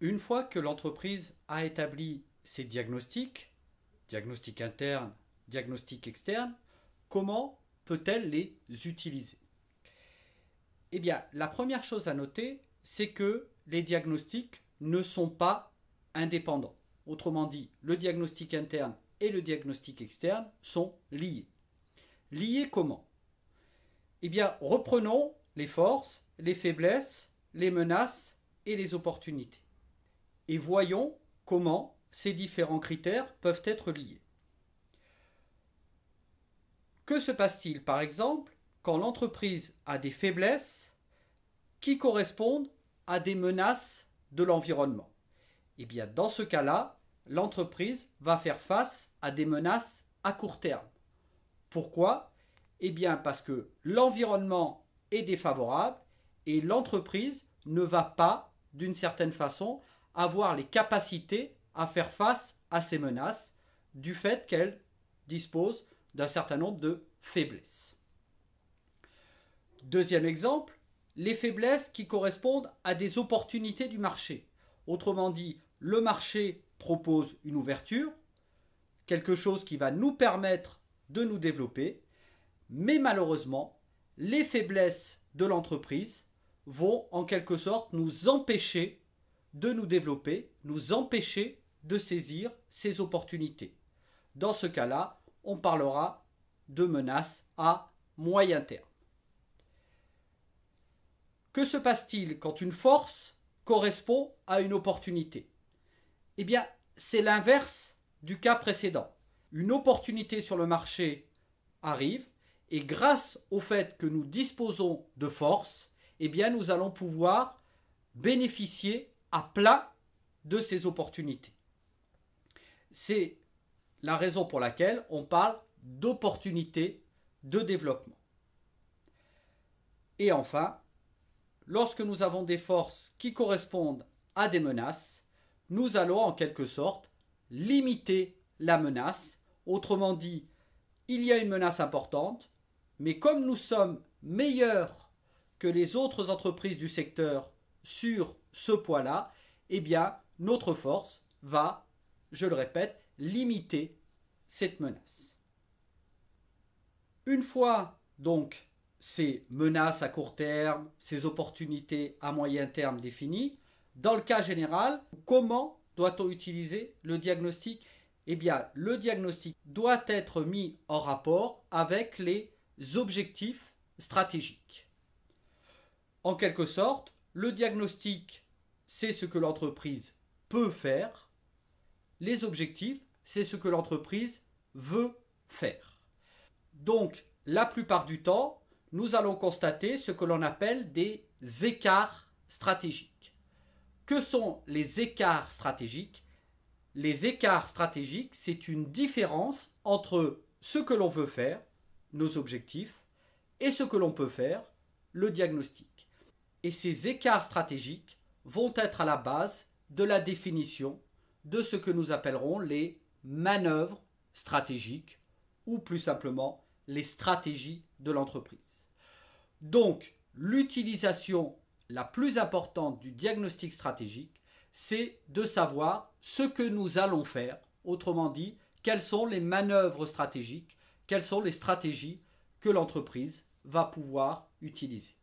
Une fois que l'entreprise a établi ses diagnostics, diagnostic interne, diagnostic externe, comment peut-elle les utiliser? Eh bien, la première chose à noter, c'est que les diagnostics ne sont pas indépendants. Autrement dit, le diagnostic interne et le diagnostic externe sont liés. Liés comment? Eh bien, reprenons les forces, les faiblesses, les menaces et les opportunités. Et voyons comment ces différents critères peuvent être liés. Que se passe-t-il, par exemple, quand l'entreprise a des faiblesses qui correspondent à des menaces de l'environnement? Eh bien, dans ce cas-là, l'entreprise va faire face à des menaces à court terme. Pourquoi? Eh bien, parce que l'environnement est défavorable et l'entreprise ne va pas, d'une certaine façon, avoir les capacités à faire face à ces menaces du fait qu'elle dispose d'un certain nombre de faiblesses. Deuxième exemple, les faiblesses qui correspondent à des opportunités du marché. Autrement dit, le marché propose une ouverture, quelque chose qui va nous permettre de nous développer, mais malheureusement, les faiblesses de l'entreprise vont en quelque sorte nous empêcher de nous développer, nous empêcher de saisir ces opportunités. Dans ce cas-là, on parlera de menaces à moyen terme. Que se passe-t-il quand une force correspond à une opportunité? Eh bien, c'est l'inverse du cas précédent. Une opportunité sur le marché arrive et grâce au fait que nous disposons de force, eh bien, nous allons pouvoir bénéficier à plein de ces opportunités. C'est la raison pour laquelle on parle d'opportunités de développement. Et enfin, lorsque nous avons des forces qui correspondent à des menaces, nous allons en quelque sorte limiter la menace. Autrement dit, il y a une menace importante, mais comme nous sommes meilleurs que les autres entreprises du secteur sur ce point-là, eh bien, notre force va, je le répète, limiter cette menace. Une fois donc ces menaces à court terme, ces opportunités à moyen terme définies, dans le cas général, comment doit-on utiliser le diagnostic? Eh bien, le diagnostic doit être mis en rapport avec les objectifs stratégiques. En quelque sorte, le diagnostic, c'est ce que l'entreprise peut faire. Les objectifs, c'est ce que l'entreprise veut faire. Donc, la plupart du temps, nous allons constater ce que l'on appelle des écarts stratégiques. Que sont les écarts stratégiques? Les écarts stratégiques, c'est une différence entre ce que l'on veut faire, nos objectifs, et ce que l'on peut faire, le diagnostic. Et ces écarts stratégiques vont être à la base de la définition de ce que nous appellerons les manœuvres stratégiques ou plus simplement les stratégies de l'entreprise. Donc, l'utilisation la plus importante du diagnostic stratégique, c'est de savoir ce que nous allons faire, autrement dit, quelles sont les manœuvres stratégiques, quelles sont les stratégies que l'entreprise va pouvoir utiliser.